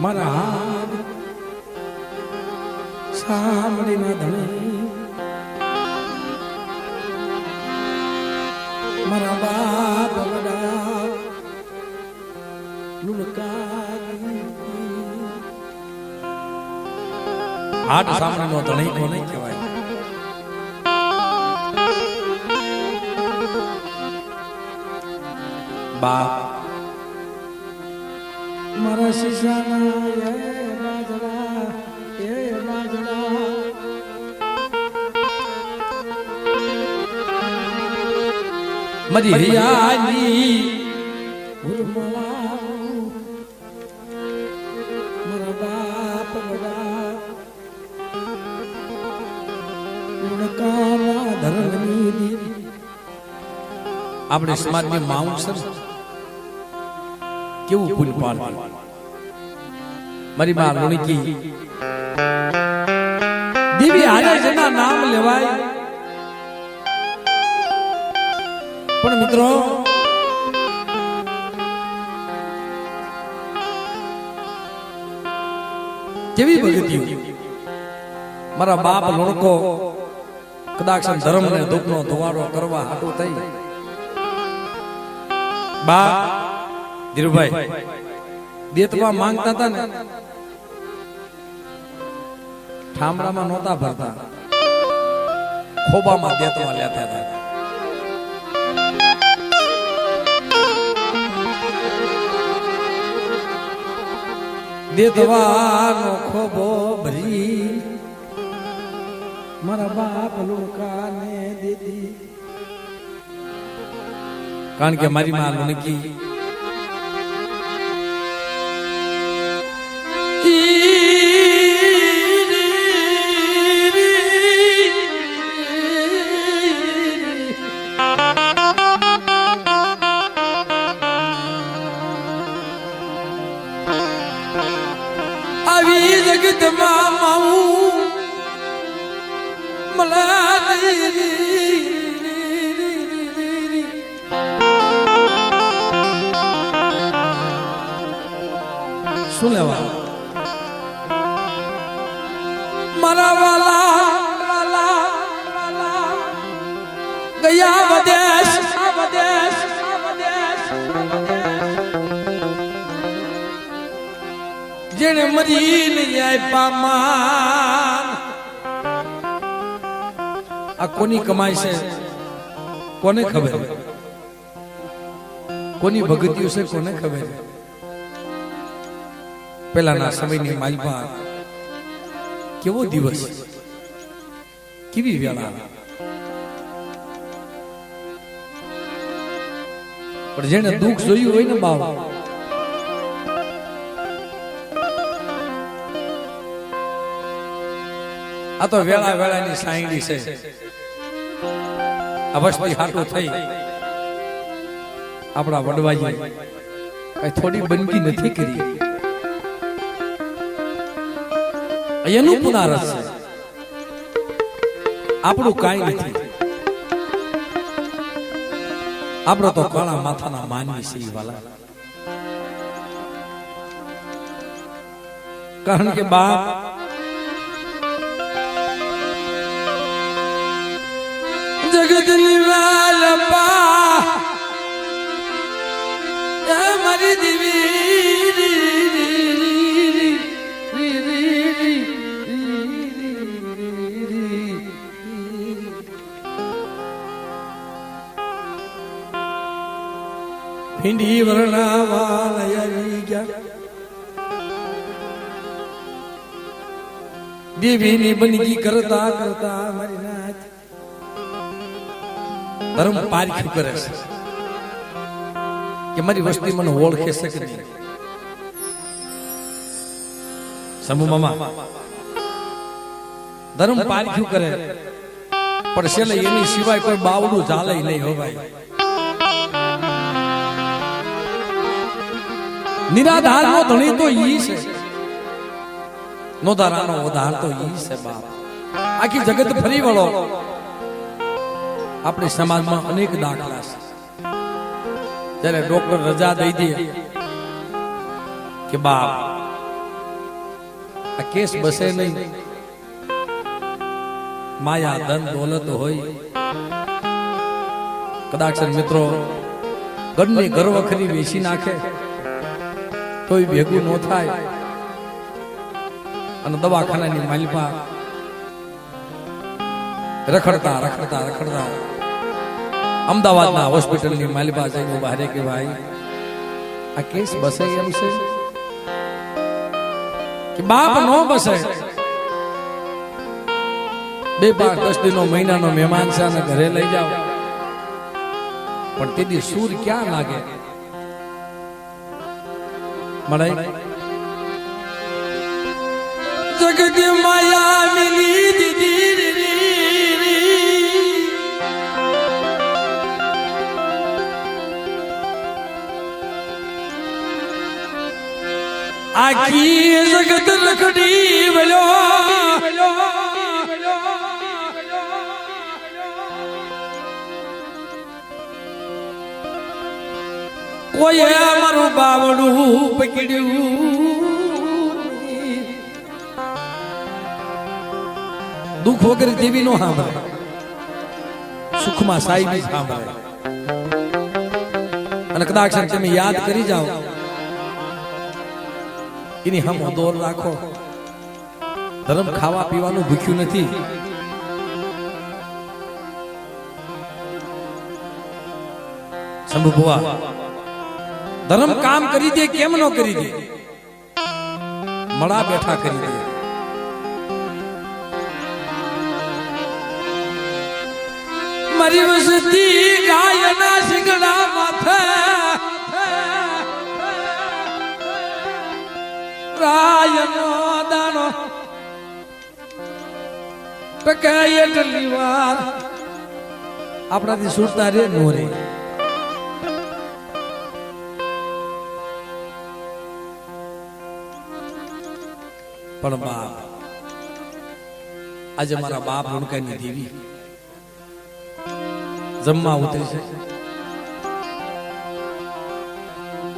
મારા હાથ સાંભળીને ધણી મારા બાપ વડા લુણકારી હાથ સાંભળીનો ધણી કોને કહેવાય? બાપ મારા શિશાના એ બાજરા મારી હિયાની મારા બાપ વડા લુણકાના ધરણની આપણે સમાજની માઉન્ટ છે કેવું ફૂલ પાડ મારી માં લુણકી દેવી હારે જેના નામ લેવાય પણ મિત્રો કેવી ભગતી મારા બાપ લુણકો કદાચ ધર્મ ને દુઃખ નો ધોવાડો કરવા હાટું થઈ બા ધીરુભાઈ દેતવા માંગતા હતા ને ઠામડામાં નહોતા ભરતા ખોબામાં દેતવા લેતા હતા દેતવાનો ખોબો ભરી મારા બાપ લુણકાને દીધી કારણ કે મારી માં લુણકી આવી જગતમાં માઉ મલા શું લેવા મારા વાલા ગયા વિદેશ જેને મરીને આપ્યા માન આ કોની કમાઈ છે કોને ખબર કોની ભગતીઓ છે કોને ખબર પેલાના સમયની માલપા કેવો દિવસ કેવી વેળા પણ જેને દુઃખ જોયું હોય ને બાવા આ તો વેળા વેળાની સાયડી છે અવશ્ય હાટો થઈ આપણા વડવાઈએ કઈ થોડી બનકી નથી કરી એનું પુનારસ છે આપણું કાંઈ નથી આપણો તો કાળા માથાના માનવી છે વાલા કારણ કે બાપ જગત નિવાલપા મારી દેવી હિન્દી વર્ણાવાલય ગયા દેવીની બનગી કરતા કરતા મારી નાથ ધર્મ પારખ્યું કરે છે કે મારી વસ્તી મને ઓળખે છે કે નહીં સમૂહ મામા ધર્મ પારખ્યું કરે પણ છેલ્લે એની સિવાય કોઈ બાવડું ચાલે નહીં હો ભાઈ નિરાધાર નો ધણી તો ઈ છે નોધારાનો ઉધાર તો ઈ છે બાપ આખી જગત ફરી વળો આપણી સમાજમાં અનેક દાખલા છે જ્યારે ડોક્ટર રજા દઈ દે કે બાપ આ કેસ બસે નહીં. માયા ધન દોલત હોય કદાચ મિત્રો ઘરની ઘરવખરી વેચી નાખે તોય ભેગું ન થાય. અને દવાખાનાની માલિપા રખડતા અમદાવાદના હોસ્પિટલની માલિપા જઈને ઉભા રે કે ભાઈ આ કેસ બસે એમ છે કે બાપ નો બસે. 2-5-10 દિનો મહિનાનો મહેમાન છે અને ઘરે લઈ જાઓ પણ તેથી સૂર ક્યાં લાગે મળે. જગત માયા મિલી દીદી આખી જગત રખડી વલો કોઈ મારું બાવડું પકડ્યું. દુઃખ વગર દેવી નો સાંભળે, સુખમાં સાઈ સાંભળે. અને કદાચ તમે યાદ કરી જાઓ એની હમ દોર રાખો. ધર્મ ખાવા પીવાનું ભૂખ્યું નથી. શંભુ ભુવા ધર્મ કામ કરી દે કેમ નો કરી દે, મળા બેઠા કરી દે. મારી વસતી ગાયના શિંગડા માથે રાયનો દાણો ટકાય એટલી વાર આપણાથી સુરતા રે નો રે. પણ બાપ આજે મારા બાપ લુણકાની દેવી જમવા ઉતરી છે.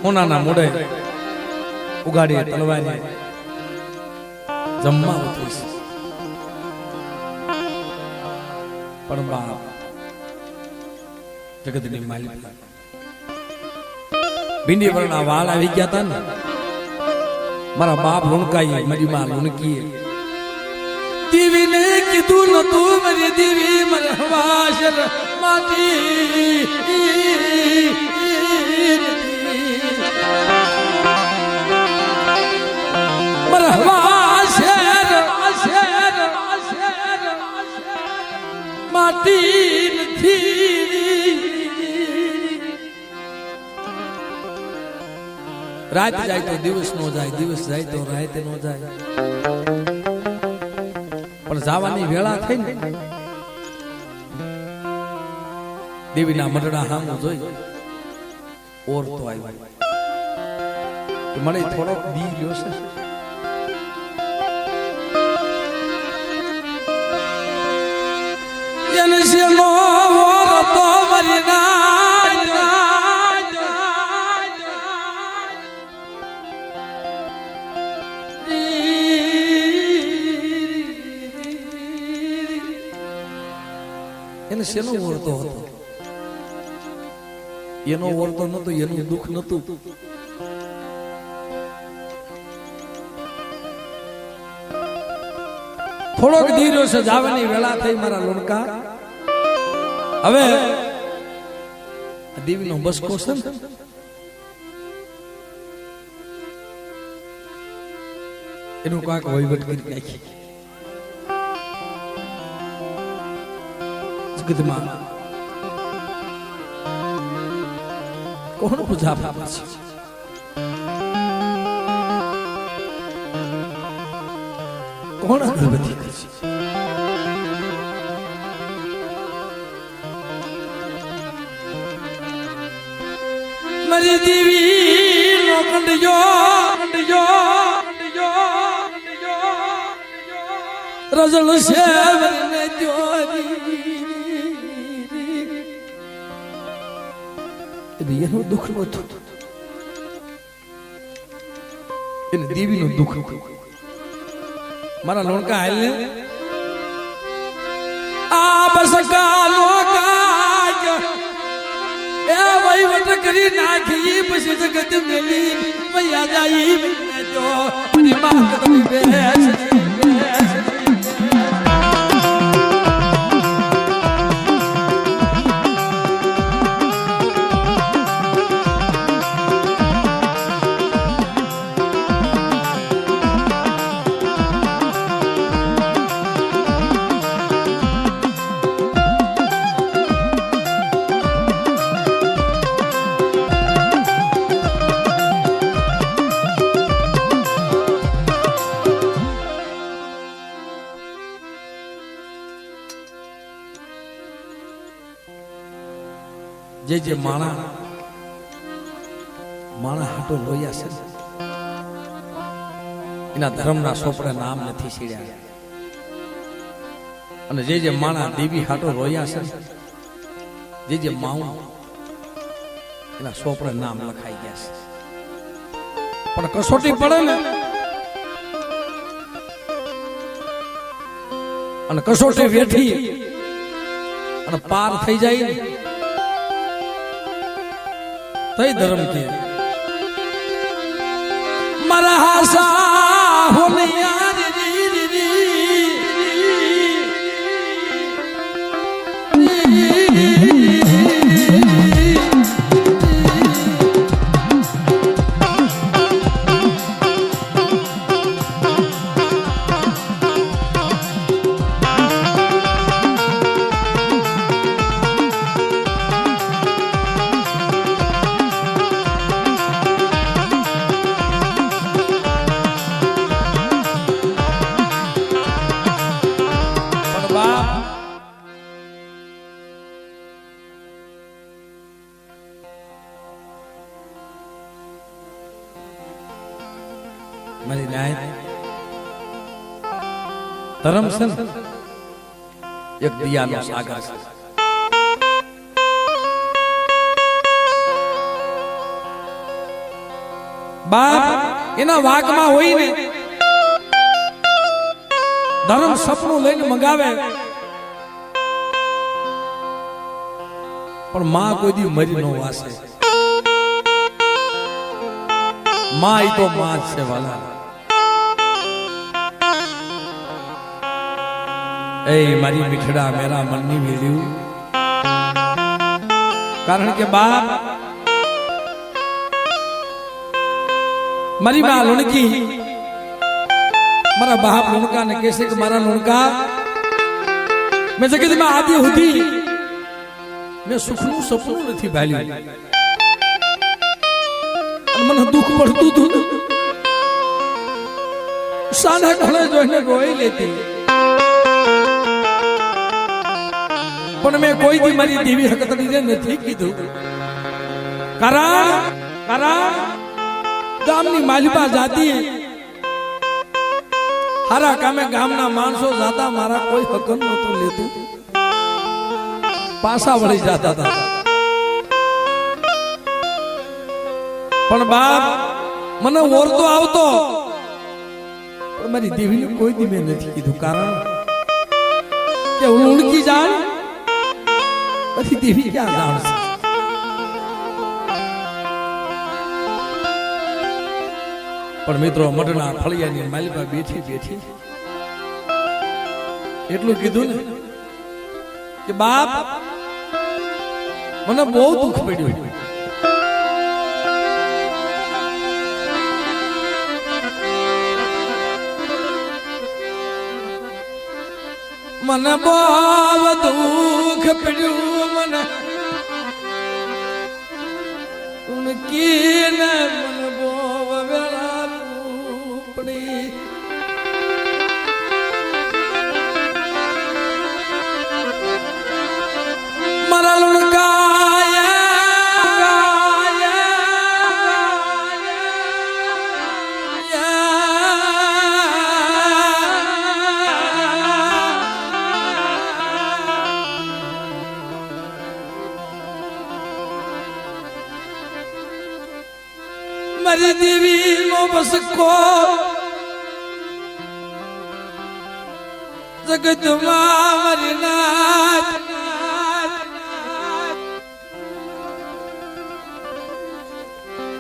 હોનાના મોઢે ઉગાડી તલવારી જમવા ઉતરી છે. પણ બાપ જગતની માલિક ભીંડી વર્ણના વાળ આવી ગયા હતા ને મારા બાપ લુણકાઈ મારી માં લુણકી દેવી ને કીધું નતું મારી દેવી મને હવાશર માટી મારા હવાશર માટી નથી. રાત જાય તો દિવસ નો જાય, દિવસ જાય તો રાત નો જાય. પણ જવાની વેળા થઈ ને દેવીના મરડા હામું જોઈ ઓર તો આવ્યો મને થોડોક દી ગયો છે. જનશેનો ઓર તો મરી ના શેનો ઓરતો હતો, એનો ઓરતો નતો, એનું દુઃખ નતું. થોડોક દીરો છે જાવાની વેળા થઈ મારા લુણકા. હવે દેવીનો બસકો છે ને એનું કાંક વહીવટ કરી નાખી. જગતમાં કોણ પૂજા પામે છે? કોણ અગરબત્તી કરે છે? મારી દેવી નો કંડજો રજળ શેવરને જોરી એનું દુઃખ નતું, એને દેવીનું દુઃખ. મારા લોણકા હાલ ને આ બસ કાલો કાજ એ વહીવટ કરી નાખી પછી જગત મેલી મૈયા જાય તો મારી માત તમે બેસ જે માણા હાટો લોયા છે એના ધર્મના સોપડે નામ નથી સીડ્યા અને જે માણા દેવી હાટો રોયા છે જે માઉન એના સોપડે નામ લખાઈ ગયા છે પણ કસોટી પડે ને અને કસોટી વેઠી અને પાર થઈ જાય ને તઈ ધર્મ કે મારા હાસા હોલિયા મારી નાય ધર્મ છે એક દિયાનો સાગર છે બાપ એના વાગમાં હોય ને ધર્મ સપનું લઈને મંગાવે પણ માં કોઈ દી મરી નો વાસે માં ઈ તો માં જ છે વાલા એ મારી મીઠડા મેરા મનની વેલ્યું કારણ કે બાપ મારી માં લુણકી મારા બાપ લુણકા ને કહેશે કે મારા લુણકા મેં જગતમાં આદિ સુધી મેં સુખનું સપનું નથી ભાલ્યું મને દુઃખ પડતું હતું સાના ઘણે જોઈને રોઈ લેતી પણ મેં કોઈ દી મારી દેવી હકતડીને નથી કીધું કારણ ગામની માલિપા જાતી હારા કામે ગામના માણસો જાતા મારા કોઈ હકન નહોતું લેતું પાછા વળી જતા હતા પણ બાપ મને ઓરતો આવતો પણ મારી દેવીને કોઈ દી મેં નથી કીધું કારણ કે હું લુણકી જાણ પછી દેવી ક્યાં જાણશે પણ મિત્રો મઢના ફળિયાની માલિકા બેઠી એટલું કીધું ને કે બાપ મને બહુ દુઃખ પડ્યું મને બહુ દુઃખ પડ્યું મને ઉનકીને મને બહુ વેળા પડી મારા મારી દેવી નો બસ કો જગત મારી નાથ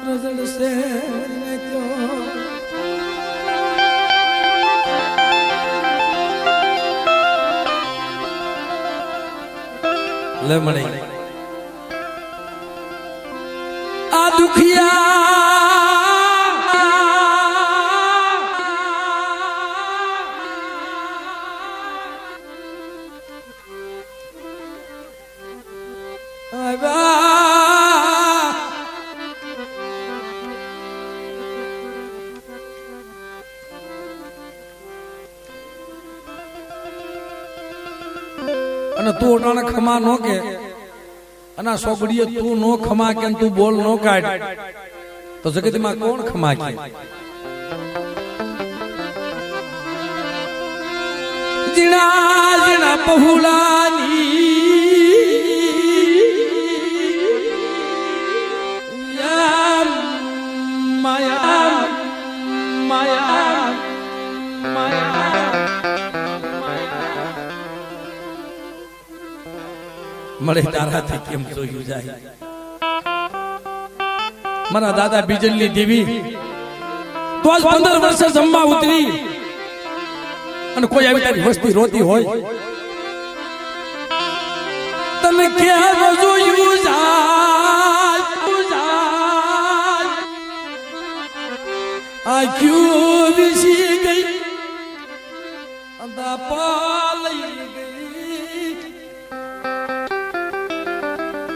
રઝળ સે તો લે મળી આ દુખિયા અને તું ઓટાણે ખમા નો કે અને સોગડીએ તું નો ખમા કે તું બોલ નો કાઢ તો જગતમાં કોણ ખમા કે જીણા જીણા પહુલાની માયા માયા માયા મળે તારાથી કેમ જોયું જાય મારા દાદા બીજલની દેવી તો આજ 15 વર્ષે જમવા ઉતરી અને કોઈ આવી તારી વસ્તી રોતી હોય તને કેમ જોયું જાય આ ક્યું વિસી ગઈ અંદા પાલઈ ગઈ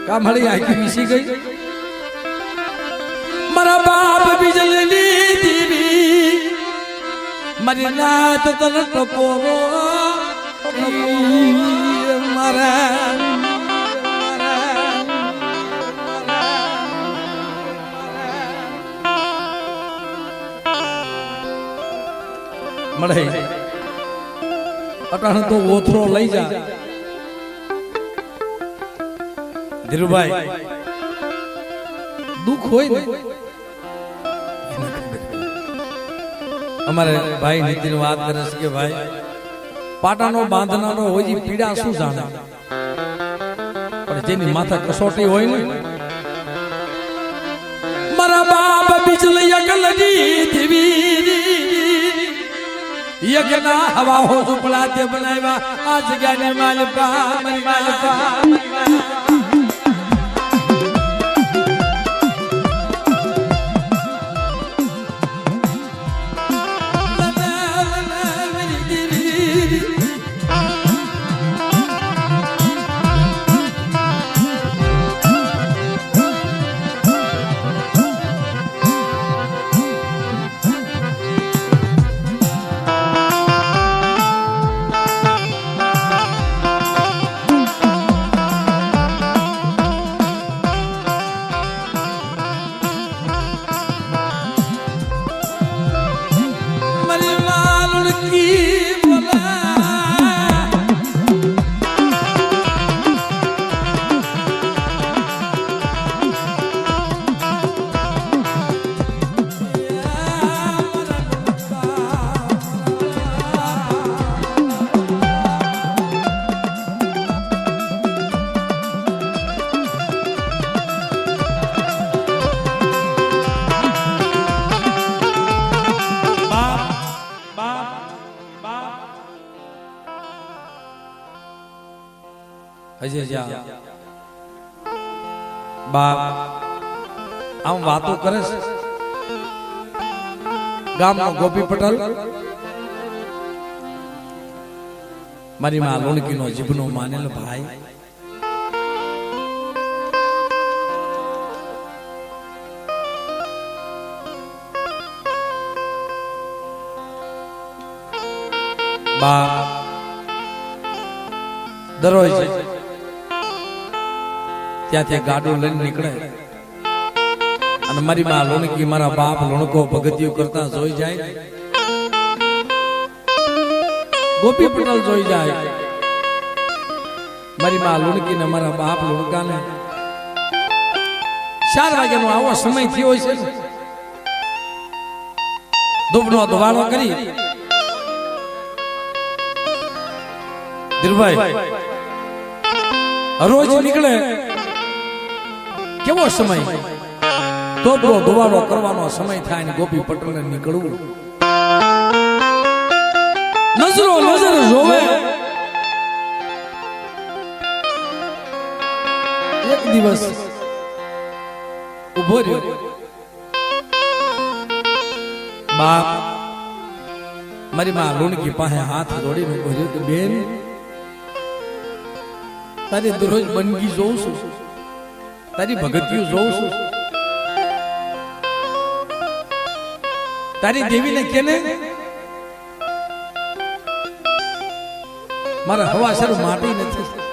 કામળી આખી વિસી ગઈ મારા બાપ બીજલની દેવી મારી નાત તને ટપોરો મારા મળે અટાણ તો ઓથરો લઈ જા ધીરુભાઈ દુઃખ હોય ને અમારે ભાઈ નીતિન વાત કરે છે કે ભાઈ પાટાનો બાંધનાનો હોય એ પીડા શું જાણે પણ જેની માથા કસોટી હોય ને મારા બાપ બીજલ યકલની દેવી યજ્ઞા હવા હો ઝુપડા તે બનાવ્યા આ જગ્યાને માલપા મારી માલપા બાપ આમ વાતો કરે છે ગામનો ગોપી પટેલ મારી માં લોણકીનો જીભનો માનેલો ભાઈ બાપ દરરોજ ત્યાંથી ગાડું લઈને નીકળે અને મારી માં લોણકી મારા બાપ લોણકો ભગતિઓ કરતા જોઈ જાય ગોપી પટેલ જોઈ જાય મારી માં લોણકી ને મારા બાપ લોણકાને 4 વાગ્યાનો આવો સમય થયો છે ધૂપનો ધોવાળો કરી ધીરુભાઈ રોજ નીકળે કેવો સમય તોપો ધુવાડો કરવાનો સમય થાય ને ગોપી પટેલ નીકળવું નજરો નજર જોવે એક દિવસ ઉભો રહ્યો બાપ મારી માં લુણકી પાસે હાથ જોડીને ઉભો રહ્યો કે બેન તારી દરરોજ બંદગી જોઉં છું તારી ભગતીઓ જોઉં છું તારી દેવીને કેને મારા હવાસર માટી નથી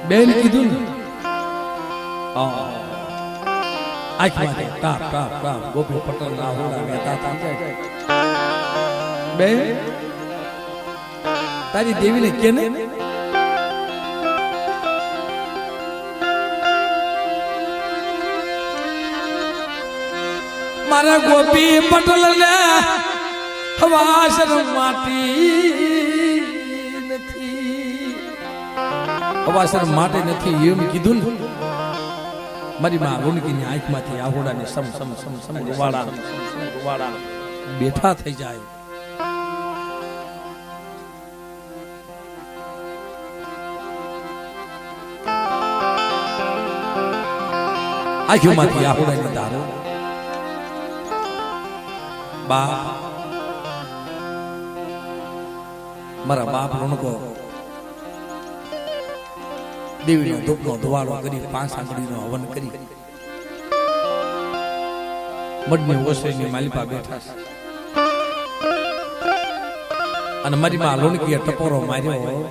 બેન કીધું ને આંખમાંથી ટાપ ટાપ ટાપ ગોપી પટેલ ના હોડા મહેતા થઈ જાય બેન તારી દેવીને કેને મારા ગોપી પટેલ ને હવાસર માટી નથી હવાસર માટે નથી એમ કીધું ને મારી માં લુણકીની આંખમાંથી આહોડાને સમ સમ સમ સમ રૂવાડા બેઠા થઈ જાય આંખોમાંથી આહોડાને ધારો બાપ મારા બાપ લુણકો દેવીનો ધૂપનો ધુવાડો કરી 5 આંગળીનો હવન કરી મડની ઓસરીની માલિપા બેઠા છે અને મારી માં લુણકીએ ટપોરો માર્યો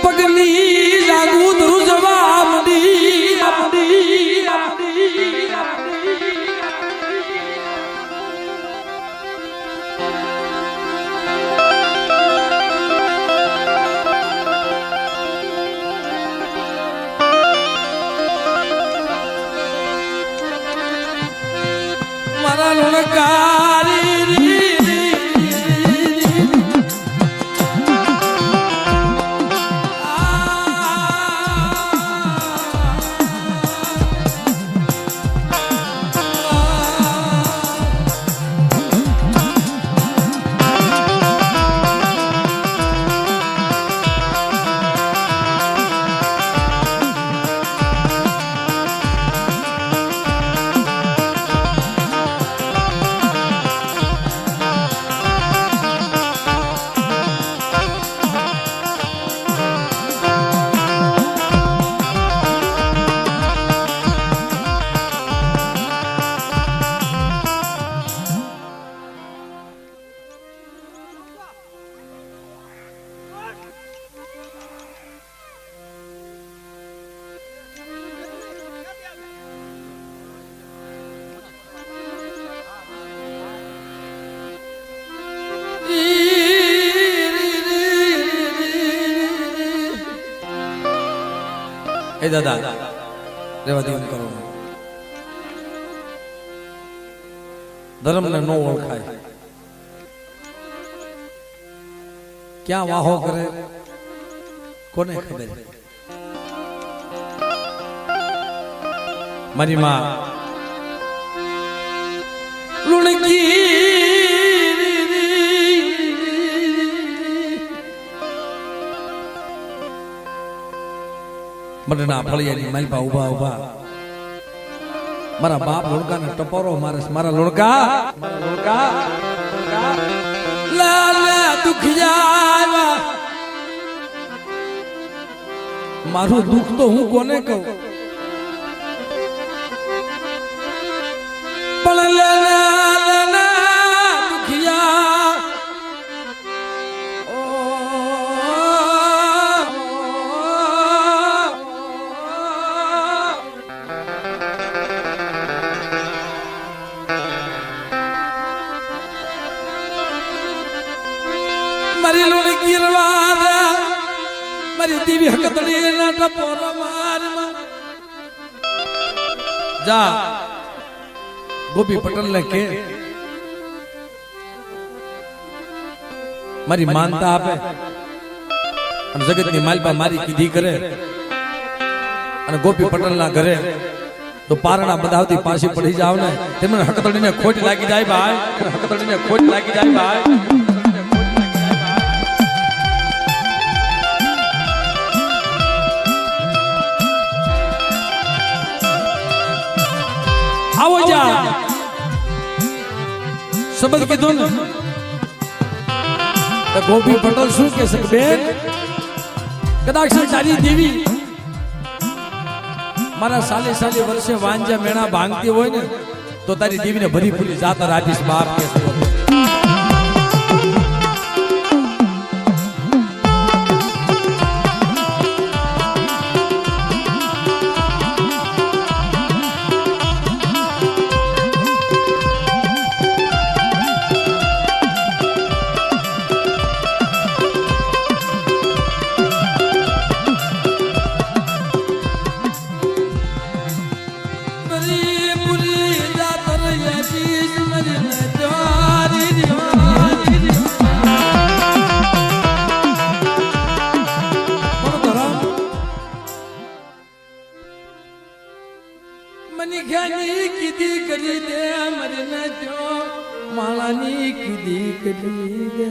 પગની લાગુ ધ્રુજવા મડી મારા લુણકારી એ દાદા રેવા દે કરો ધર્મને નો ઓળખાય ક્યાં વાહો કરે કોને ખબર મારી માં લુણકી મટના ફળિયાની માલપા ઉભા ઉભા મારા બાપ લુણકાને ટપોરો મારે મારા લુણકા લાલા દુખિયા મારું દુઃખ તો હું કોને કહું પણ લાલા દુખિયા મારી દીવી હકતડી ના ટપોર મારમાં જા ગોપી પટેલ ને કે મારી માનતા આપે અને જગતની માલપા મારી કીધી કરે અને ગોપી પટેલ ના ઘરે તો પારણા બધાવતી પાછી પડી જાવ ને તેમને હકતડીને ખોટ લાગી જાય ભાઈ, હકતડીને ખોટ લાગી જાય ભાઈ. આવો જા શબ્દ કીધો ને તો ગોપી પટેલ શું કે છે બેન, કદાચ તારી દેવી મારા સાલે સાલે વર્ષે વાંજા મેણા ભાંગતી હોય ને તો તારી દેવીને ભરી ભૂલી જાતર આપીશ બાપ કે મનીખ્યાની કીધી કરી દે મરીને જો માળાની કીધી કરી દે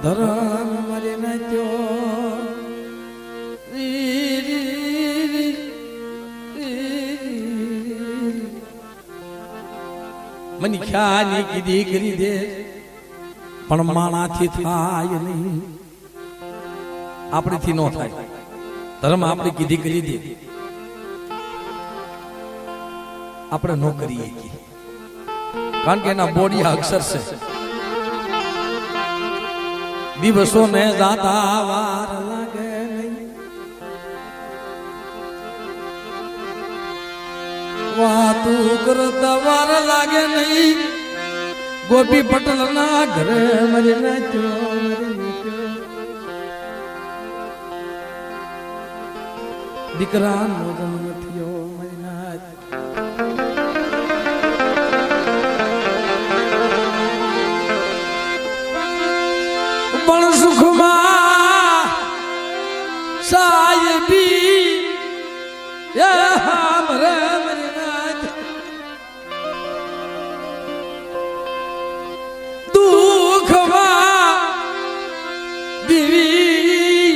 ધરમ મરીને જો મનીખ્યાની કીધી કરી દે પણ માણાથી થાય નહીં, આપણીથી નો થાય. ધર્મ આપણે કીધી કરી દે આપણે નો કરીએ કારણ કે એના બોડિયા અક્ષર છે. દિવસો ને જાતા વાર લાગે નહીં, વાતું કરતા વાર લાગે નહીં. ગોપી પટેલ ના ઘરે મરીને દીકરાનો જન્મ થયો મહિના પણ સુખમાં સાહેબી દુઃખમાં દેવી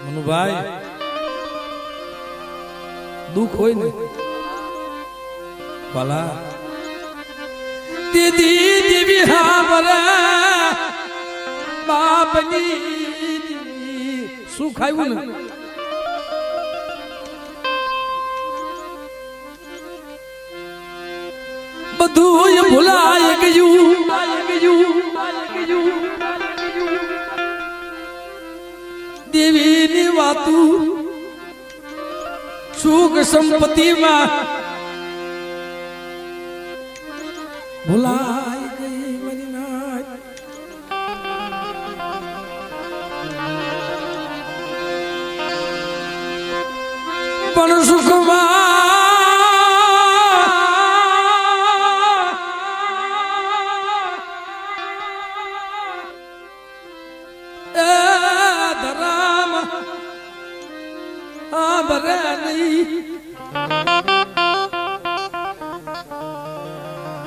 મનુભાઈ દુઃખ હોય ને ભલા દીદી દેવી હાવરા બાપની સુખ આવ્યું ને બધું ભૂલાય ગયું. દેવીની વાતું સુખ સંપત્તિમાં ભૂલાઈ ગઈ મારી નાથ. પણ સુખમાં ધરામ ભરે નહીં.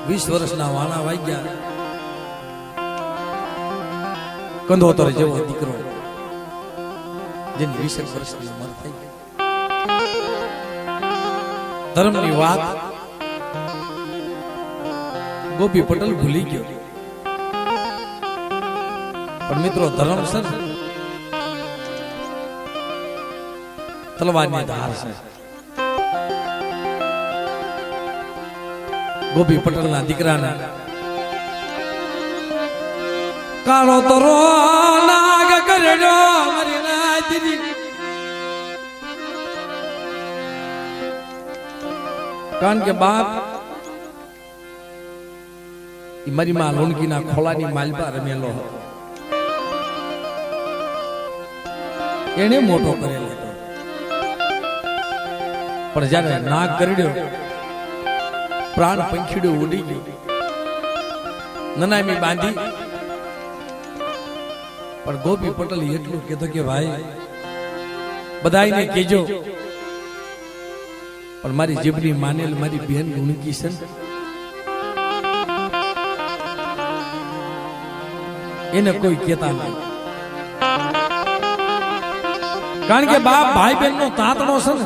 20 વર્ષના વાણા વાગ્યા કંધોતર જેવો દીકરો જેની 20 વર્ષની ઉંમર થઈ ગઈ. ધર્મની વાત ગોપી પટેલ ભૂલી ગયો પણ મિત્રો ધર્મ છે તલવારની ધાર છે. ગોપી પટેલ ના દીકરાને કાળો તરો નાગ કરડો મારી નાચી કારણ કે બાપ મારી માં લોણકીના ખોલાની માલપા રમેલો એને મોટો કરેલો હતો. પણ જયારે નાગ કરડ્યો પ્રાણ પંખીડું ઉડી ગયું. નનામી બાંધી પણ ગોપી પટેલ એટલું કહેતો કે ભાઈ બધાને કહેજો પણ મારી જીભની માનેલ મારી બેન લુણકી છે એને કોઈ કહેતા નહીં. કારણ કે બાપ ભાઈ બહેન નો તાતણો છે ને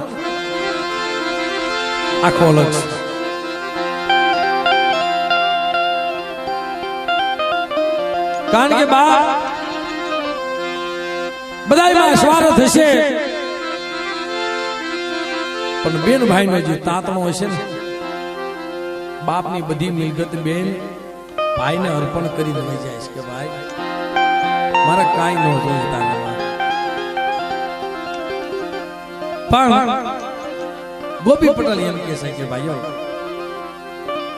આખો અલગ છે. કારણ કે બાપ બધાયમાં સ્વાર્થ હશે પણ બેન ભાઈ નો જે તાતણો હશે ને બાપની બધી મિલકત બેન ભાઈને અર્પણ કરીને લઈ જાય છે કે ભાઈ મારે કાંઈ ન જોઈતા પણ ગોપી પટેલ એમ કહે છે કે ભાઈઓ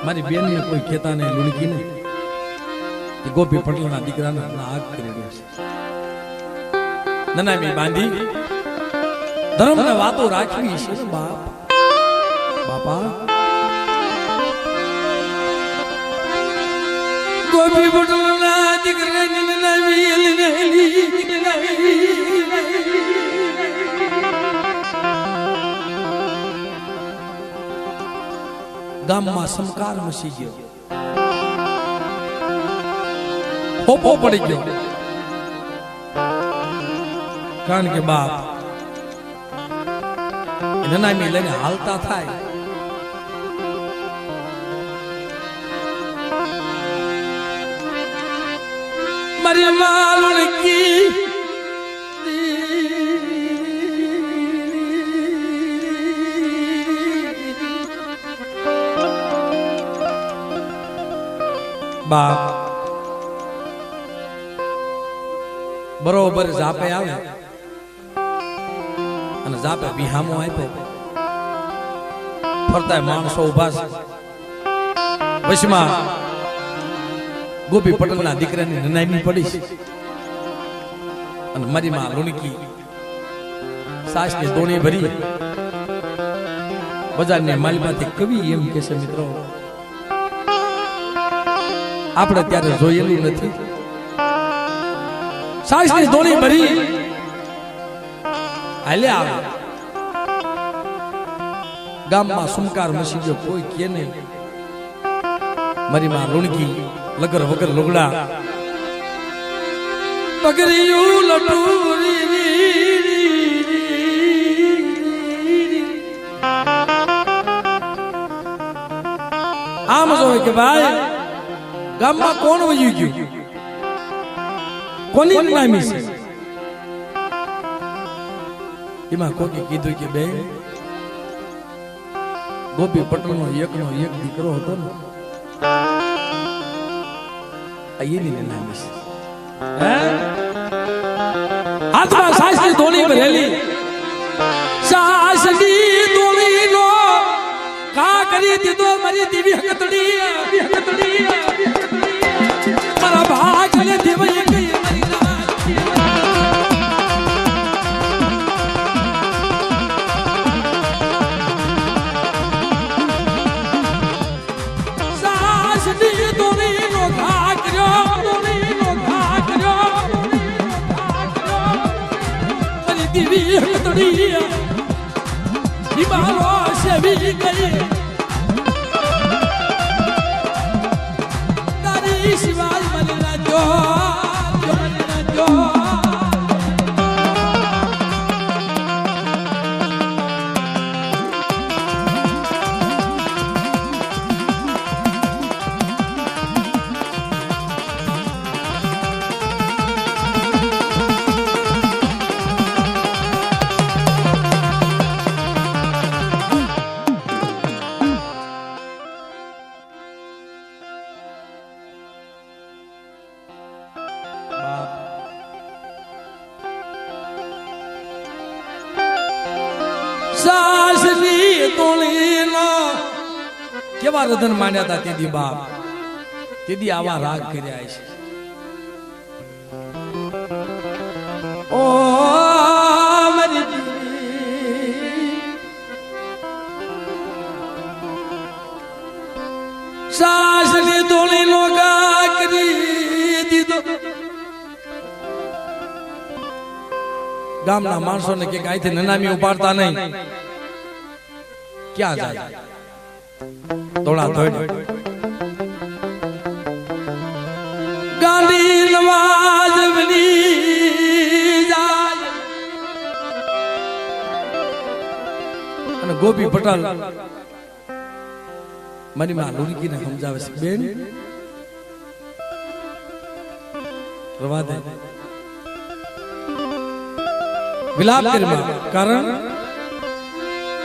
મારી બેનને કોઈ કહેતા નહીં લુણકીને કે ગોપી પટેલના દીકરાને આગ કરી દે છે. નનામી બાંધી ધર્મને વાતો રાખવી છે ને બાપ બાપા ગોપી પટેલના દીકરાને ગામમાં સમકાર મસી ગયો. પોપો પડી ગયો. કારણ કે બાપ નનામી લઈને હાલતા થાય મારી માલકી બાપ બરોબર જાપે આવે અને જાપે વિહામો આપ્યો ફરતા માણસો ઉભા છે. વચમાં ગોપી પટેલના દીકરાની નનામી પડી છે અને મારી માં લુણકી સાસની દોણી ભરી બજારને માલમાંથી કવિ એમ કે છે મિત્રો આપણે ત્યારે જોયેલું નથી. સાસની દોણી ભરી હાલે આવે ગામમાં સુમકાર મસી ગયો. કોઈ કે નહીં. મારી માં લુણકી લગર વગર લુગડા પગરિયું લટુરી આમ જોય કે ભાઈ ગામમાં કોણ વયું ગયું કોની નામી છે. એમાં કોકે કીધું કે બે ગોપી પટેલનો એકનો એક દીકરો હતો ને એની નામી છે. હાથમાં સાસની ધોણી ભરેલી સાસની ધોણી નો કા કરી દીધો મારી દેવી હકતડી મારા ભાગ ને દેવાય ગઈ મારી સાસની ધોણી નો ઘા કર્યો મારી દેવી હકતડી હિમાલો સેવી ગઈ તારી શિવાય મને ના જો સાસની તોલીનો કેવા રધન માંડ્યા હતા તેથી બાપ તેથી આવા રાગ કર્યા છે. ઓ મારી સાસની ધોળી નો ગા કરી દીધો. ગામના માણસોને કે અહીંથી નનામી ઉપાડતા નહીં. ક્યાં જાય? ધોળા ધોળ ગાંધી નવાજ બની જાય. અને ગોપી પટેલ મારી માં લુણકીને સમજાવે છે, બેન રવા દે, વિલાપ કરી, કારણ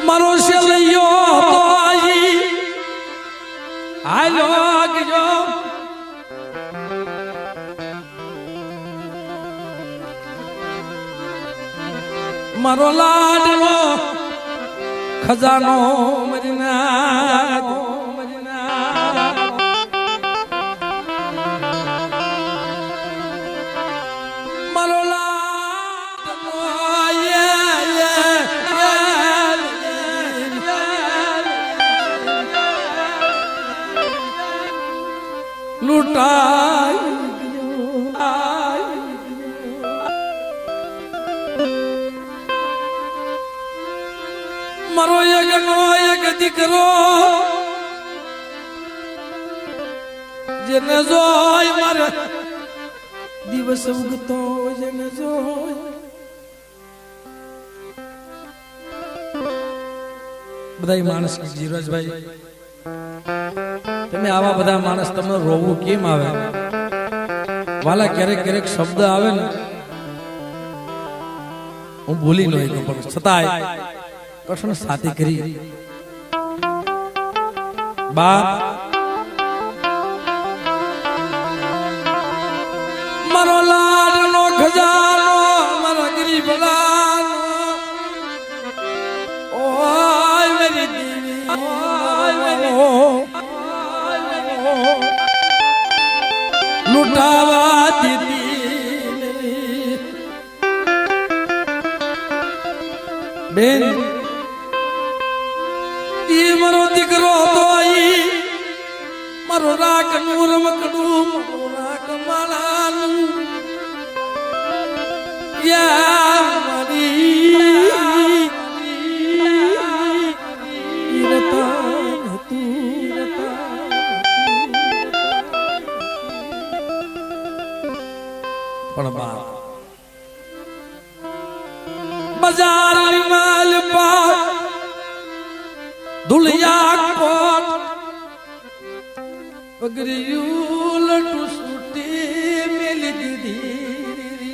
મારો શેલૈયો હતો આઈ હાલો ગયો. મારો લાડલો ખજાનો મજના મારો લાડલો લૂંટાઈ મારો એક દીકરો જેને જોઈ મારે દિવસ ઉગતો જેને જોઈ. બધા માણસ જીવરાજભાઈ, તમે આવા બધા માણસ તમને રોવું કેમ આવે? વાલા ક્યારેક ક્યારેક શબ્દ આવે ને હું ભૂલી ન ગયો, પણ છતાંય કૃષ્ણ સાથે કરી. બાપ મારો લાડનો ખજાનો મારા ગરીબ લાડનો, ઓય મેરી દેવી, ઓય મેરી લૂંટાવા દીધી બેન. મારો દીકરો તો આઈ મારો રાક નું રમકડું, મારો રાક માળાનું યા મારી રતન હતું. પણ બાપ બજાર માલ પા ધુલિયા કોટ પગરિયું લટુ સુટી મેલી દીધી.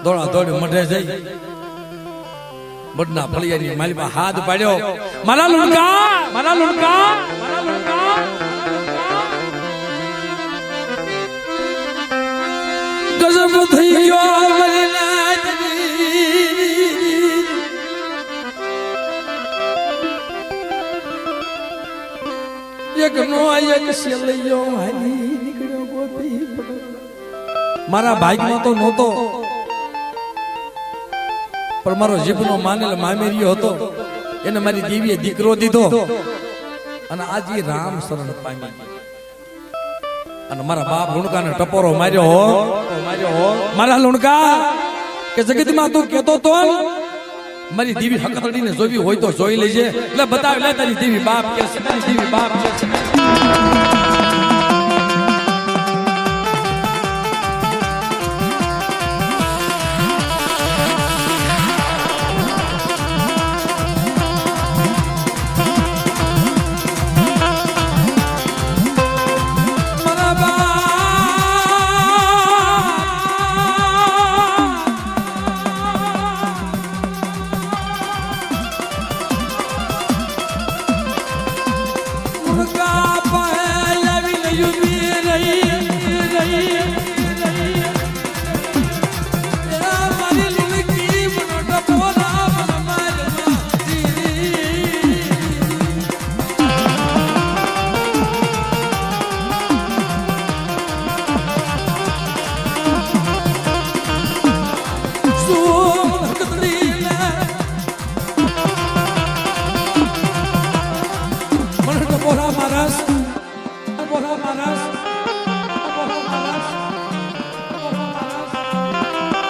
દોડા દોડ મઢે જઈ મઢના ફળિયાની માલીમાં હાથ પાડ્યો, મારા લુણકા, મારા લુણકા, મારા લુણકા. ગજબ થઈ ગયો એક નો એક શેલૈયો હાલી નીકળ્યો ગોપી પટેલ. મારા ભાગ્યમાં તો નહોતો, પણ મારો જીભનો માનેલ મામેરિયો હતો, એને મારી દેવીએ દીકરો દીધો અને આજે રામ શરણ પામી. અને મારા બાપ લુણકાને ટપોરો માર્યો હો, મારા લુણકા કે જગતમાં તું કેતો તો મારી દેવી હકતડીને જોવી હોય તો જોઈ લેજે. એટલે બતાવ લે તારી દેવી બાપ કે છે, તારી દેવી બાપ કે છે.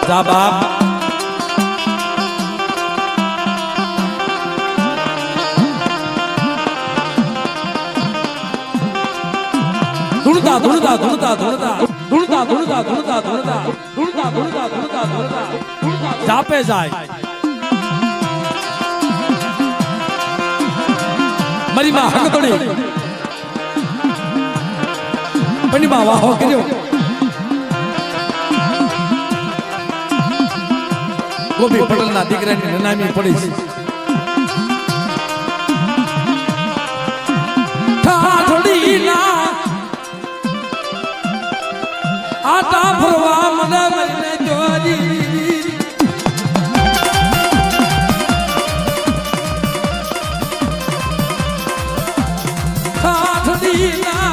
જા બાપ ધૂળતા ધૂળતા ધૂળતા ધૂળતા ધૂળતા ધૂળતા ધૂળતા ધૂળતા ધૂળતા ધૂળતા ધૂળતા ધૂળતા જાપે જાય મારી માં હકતડી પની માં વાહો કર્યો ગોપી પટેલ ના દીકરાની નનામી પડી છે ઠાઠડી ના આટા ફરવા મને મને જોરી ઠાઠડીના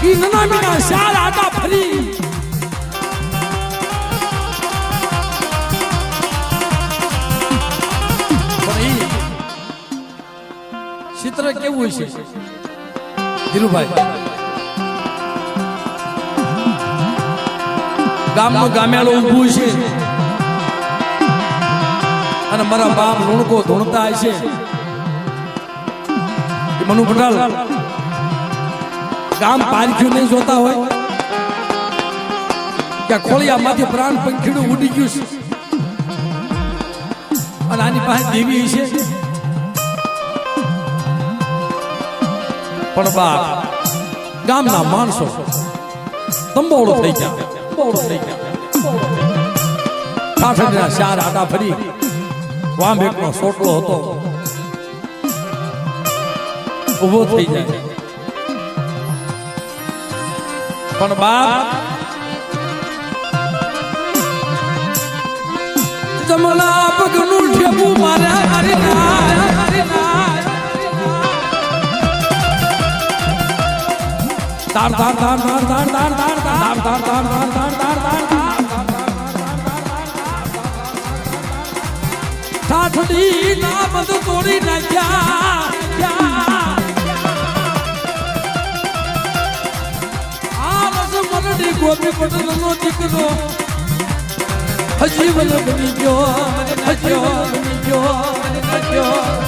ઈ નનામીના શાર આટા ફરી ચિત્ર કેવું છે ધીરુભાઈ ગામનું ગામેલું ઊભું છે અને મારા બાપ લુણકો ધૂણતા છે મનુ પટેલ ગામ પારખ્યું નહીં જોતા હોય કે ખોળિયા માંથી પ્રાણ પંખીડું ઉડી ગયું છે અને આની પાસે દેવી છે પણ બાપ ગામના માણસો તંબોળો થઈ ગયા ઠાઠડીના ચાર આટા ફરી વાંભેકનો સોટલો હતો ઉભો થઈ જાય પણ બાપ જમણા પગનું ઠેપું મારે હરી નાય તાર તાર તાર તાર તાર તાર તાર તાર તાર તાર તાર તાર તાર તાર ઠાઠડી ના બધું તોડી નાખ્યા આ બસ મરડી ગોપી પટેલ નો દીકરો હજી મને બની ગયો મને નજ્યો બની ગયો મને નજ્યો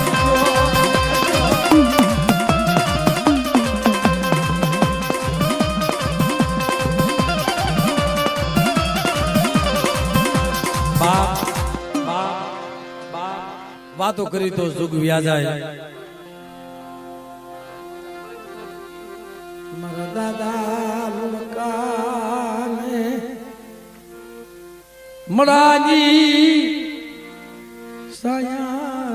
વાતો કરી તો સુખ વ્યાજાય મારા દાદા લુણકાને મડાની સાયા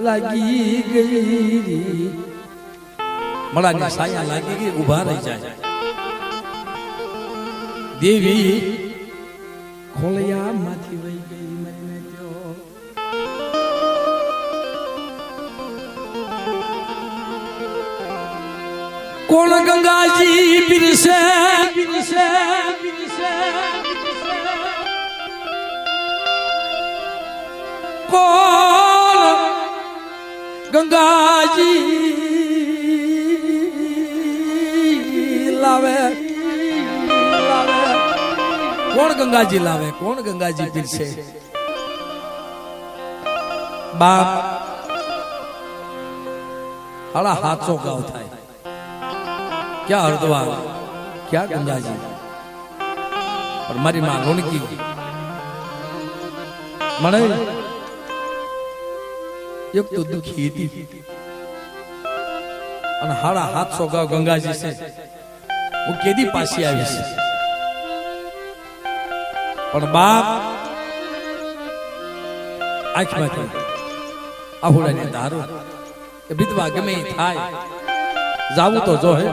લાગી ગઈ મડાની સાયા લાગી ગઈ ઉભા રહી જાય દેવી ખોળિયા માંથી વહી ગઈ કોણ ગંગાજી બિરસે બિરસે બિરસે કોણ ગંગાજી લાવે કોણ ગંગાજી લાવે કોણ ગંગાજી બિરસે બાપ હાડા હાથસો ગાવ થાય क्या हरद्वार क्या गंगा जी और मारी मां रोनकी मने एक तो दुखी थी અને હાડા 700 ગાવ ગંગાજી છે હું કેદી પાછી આવીશ પણ બાપ આંખમાંથી આહુડાની ધારો કે વિધવા ગમે થાય જાવું તો જો હે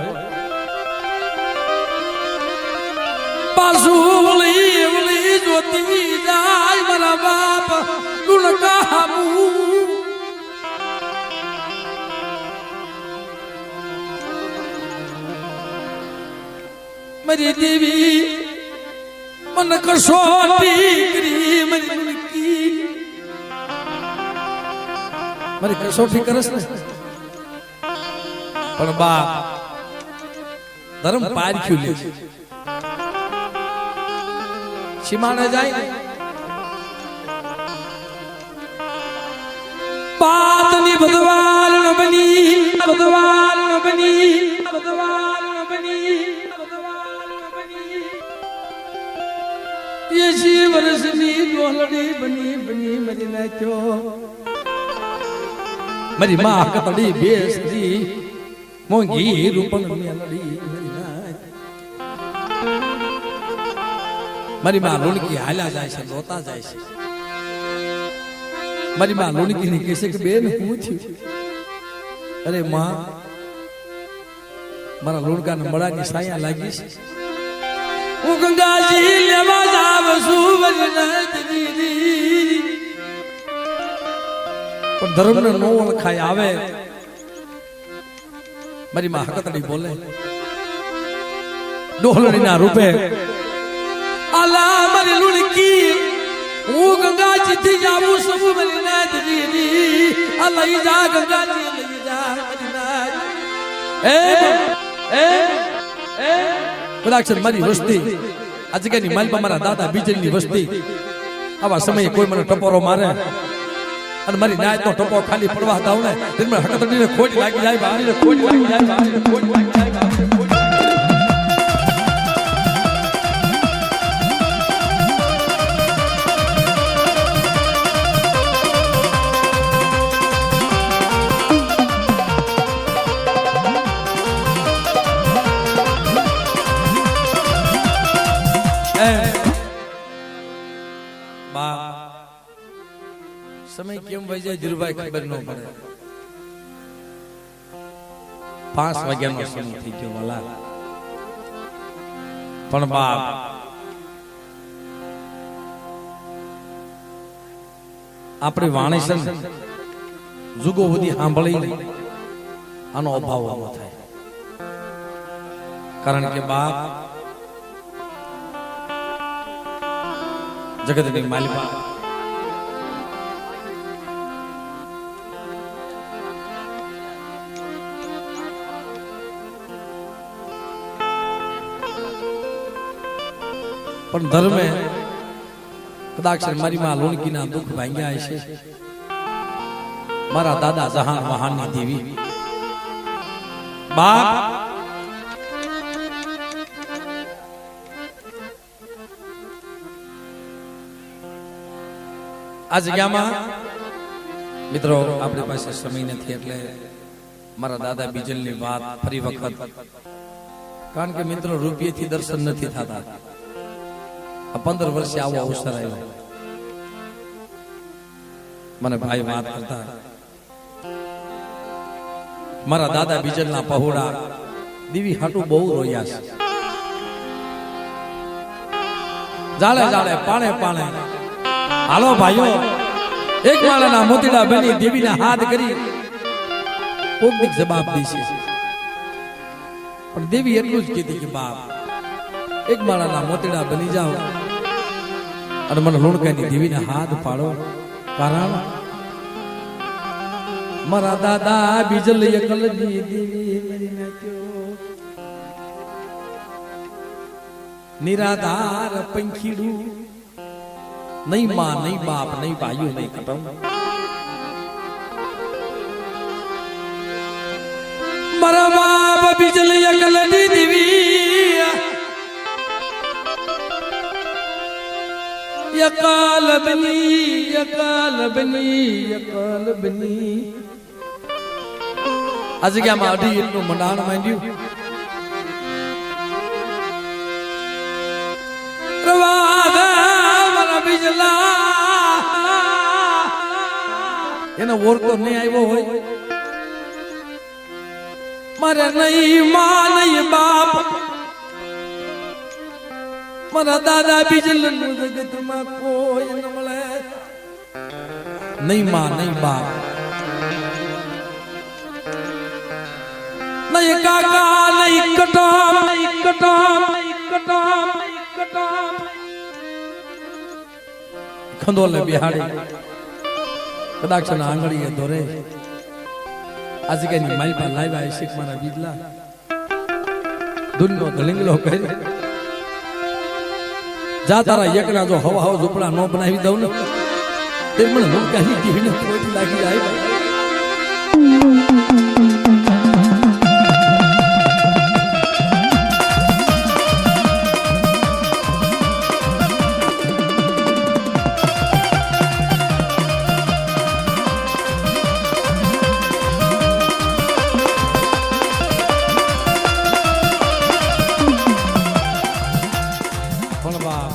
પાસુલી ઉલી જોતી જાય મારા બાપ લુણકામુ મારી દેવી મન કસોટી કરી મારી લુણકી મારી કસોટી કરસ ને પણ બાપ ધર્મ પારખ્યું લે સીમાડે જાય ને પાતની ભગવાન બની ભગવાન બની ભગવાન બની ભગવાન બની 80 વર્ષની ડોલડી બની બની મરી નાખ્યો મારી માં કતડી બેસતી મોંઘી રૂપન મેલડી મારી માં લુણકી હાલ્યા જાય છે રોતા જાય છે મારી માં લુણકી ને કહે છે કે બેન હું થયું અરે માં મારા લુણકાને મળાની સાયા લાગી છે હું ગંગાજી લેવા જાવ છું દીદી પણ ધર્મને નો ઓળખાય આવે મારી માં હકતડી બોલે ડોલડીના રૂપે આલા મારી લુણકી હું ગંગાજી થી જાવું છું મારી નાથ દીદી આ લઈ જા ગંગાજી લઈ જા મારી નાથ એ કદાક્ષર મારી વસ્તી આ જગ્યાની માલપા મારા દાદા બીજલની વસ્તી આવા સમયે કોઈ મને ટપોરો મારે અને મારી નાચ નો ટપો ખાલી પડવા દાવ ને મને હકતડીને ખોટ લાગી જાય બારીને ખોટ લાગી જાય બારીને ખોટ લાગી જાય સમય કેમ વહી જાય ધીરુભાઈ ખબર ન પડે 5 વાગ્યાનો સમય થઈ ગયો વાલા પણ બાપ આપણે વાણેસન જુગો બધી સાંભળી આનો અભાવ આવો થાય કારણ કે બાપ જગતની માલિકા પણ ધર્મે કદાચ મારી માં લુણકીના દુઃખ ભાંગ્યા છે મારા દાદા જહાન વહાનની દેવી બાપ આ જગ્યામાં મિત્રો આપણી પાસે સમય નથી એટલે મારા દાદા બીજલની વાત ફરી વખત કારણ કે મિત્રો રૂપિયાથી દર્શન નથી થતા 15 વર્ષે આવો અવસર આવ્યો મને ભાઈ વાત કરતા મારા દાદા બીજલના પહોળા દીવી હાટું બહુ રોયા છે જાળે જાળે પાણે પાણે હાલો ભાઈઓ એક માળાના મોતીડા બની દેવીના હાથ કરી કોકની જવાબ દેશે પણ દેવી એટલું જ કીધી કે બાપ એક માળાના મોતીડા બની જાઓ અને મને લુણકાની દેવીના હાથ પાડો કારણ મારા દાદા બીજલ એકલની દેવી મરી નાખ્યો નિરાધાર પંખીડું નહીં માં નહીં બાપ નહીં ભાઈઓ નહીં કટમ મારા બાપ બીજલ એકલની દેવી યકાલ બની આ જગ્યામાં અઢી એટલું મંડાણ માંડ્યું એનો ઓળખો નહીં આવ્યો હોય મારે નહીં માં નહીં બાપ મારા દાદા બીજલ જગતમાં કોઈ ન મળે નહીં માં નહીં બાપ નહીં કાકા નહીં કટમ નહીં કટમ નહીં કટમ નહીં કટમ ખંડોલે બિહાડી કદાચ ના આંગળીએ દોરે આજે કઈ મારી પાસે લાવ્યા શીખ મારા બીજલા દુનિયો ધલિંગલો કરી જા તારા એકના જો હવા હવા ઝૂંપડા નો બનાવી દઉં ને તે મને મુકાઈ ગઈ ખોટી લાગી જાય પણ બા